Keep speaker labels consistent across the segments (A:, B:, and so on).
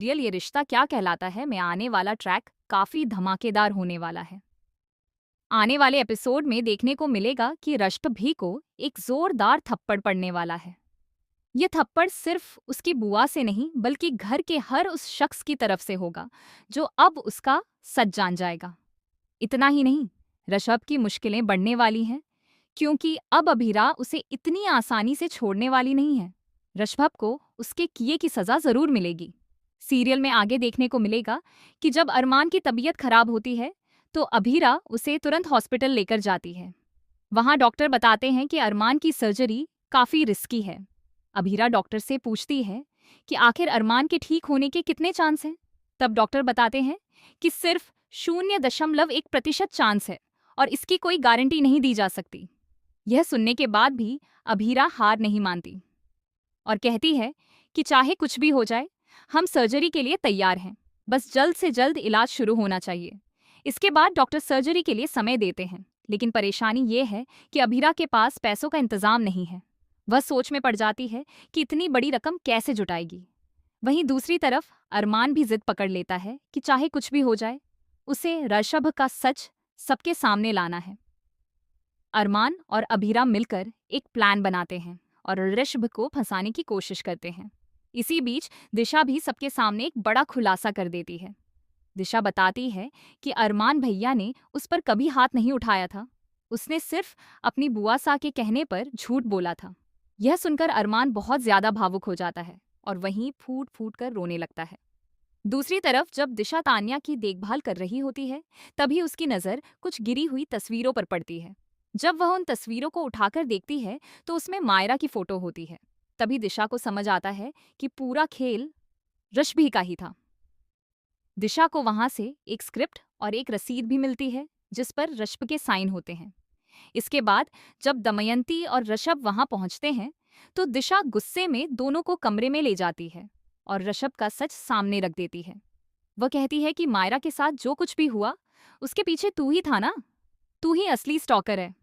A: Real ये रिश्ता क्या कहलाता है में आने वाला ट्रैक काफी धमाकेदार होने वाला है। आने वाले एपिसोड में देखने को मिलेगा कि रश्भ को एक जोरदार थप्पड़ पड़ने वाला है। ये थप्पड़ सिर्फ उसकी बुआ से नहीं बल्कि घर के हर उस शख्स की तरफ से होगा जो अब उसका सच जान जाएगा। इतना ही नहीं, ऋषभ की मुश्किलें बढ़ने वाली हैं क्योंकि अब अभीरा उसे इतनी आसानी से छोड़ने वाली नहीं है। ऋषभ को उसके किए की सजा जरूर मिलेगी। सीरियल में आगे देखने को मिलेगा कि जब अरमान की तबीयत खराब होती है तो अभीरा उसे तुरंत हॉस्पिटल लेकर जाती है। वहां डॉक्टर बताते हैं कि अरमान की सर्जरी काफी रिस्की है। अभीरा डॉक्टर से पूछती है कि आखिर अरमान के ठीक होने के कितने चांस हैं। तब डॉक्टर बताते हैं कि सिर्फ 0.1% चांस है और इसकी कोई गारंटी नहीं दी जा सकती। यह सुनने के बाद भी अभीरा हार नहीं मानती और कहती है कि चाहे कुछ भी हो जाए, हम सर्जरी के लिए तैयार हैं, बस जल्द से जल्द इलाज शुरू होना चाहिए। इसके बाद डॉक्टर सर्जरी के लिए समय देते हैं, लेकिन परेशानी ये है कि अभीरा के पास पैसों का इंतजाम नहीं है। वह सोच में पड़ जाती है कि इतनी बड़ी रकम कैसे जुटाएगी। वहीं दूसरी तरफ अरमान भी जिद पकड़ लेता है कि चाहे कुछ भी हो जाए, उसे ऋषभ का सच सबके सामने लाना है। अरमान और अभीरा मिलकर एक प्लान बनाते हैं और ऋषभ को फंसाने की कोशिश करते हैं। इसी बीच दिशा भी सबके सामने एक बड़ा खुलासा कर देती है। दिशा बताती है कि अरमान भैया ने उस पर कभी हाथ नहीं उठाया था। उसने सिर्फ अपनी बुआ सा के कहने पर झूठ बोला था। यह सुनकर अरमान बहुत ज्यादा भावुक हो जाता है और वहीं फूट फूट कर रोने लगता है। दूसरी तरफ जब दिशा तान्या की देखभाल कर रही होती है, तभी उसकी नजर कुछ गिरी हुई तस्वीरों पर पड़ती है। जब वह उन तस्वीरों को उठाकर देखती है तो उसमें मायरा की फोटो होती है। तभी दिशा को समझ आता है कि पूरा खेल ऋषभ का ही था। दिशा को वहां से एक स्क्रिप्ट और एक रसीद भी मिलती है जिस पर ऋषभ के साइन होते हैं। इसके बाद जब दमयंती और ऋषभ वहां पहुंचते हैं तो दिशा गुस्से में दोनों को कमरे में ले जाती है और ऋषभ का सच सामने रख देती है। वह कहती है कि मायरा के साथ जो कुछ भी हुआ उसके पीछे तू ही था ना, तू ही असली स्टॉकर है।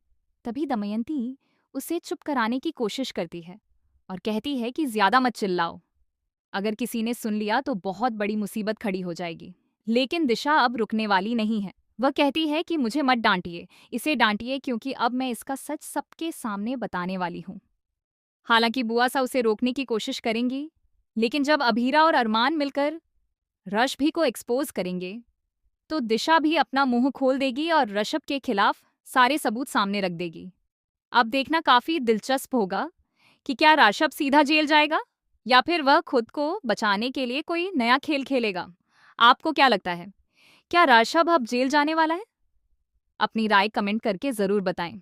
A: तभी दमयंती उसे चुप कराने की कोशिश करती है और कहती है कि ज्यादा मत चिल्लाओ, अगर किसी ने सुन लिया तो बहुत बड़ी मुसीबत खड़ी हो जाएगी। लेकिन दिशा अब रुकने वाली नहीं है। वह कहती है कि मुझे मत डांटिए, इसे डांटिए क्योंकि अब मैं इसका सच सबके सामने बताने वाली हूँ। हालांकि बुआ सा उसे रोकने की कोशिश करेंगी, लेकिन जब अभीरा और अरमान मिलकर ऋषभ को एक्सपोज करेंगे तो दिशा भी अपना मुंह खोल देगी और ऋषभ के खिलाफ सारे सबूत सामने रख देगी। अब देखना काफी दिलचस्प होगा कि क्या ऋषभ सीधा जेल जाएगा या फिर वह खुद को बचाने के लिए कोई नया खेल खेलेगा। आपको क्या लगता है, क्या ऋषभ अब जेल जाने वाला है? अपनी राय कमेंट करके जरूर बताएं।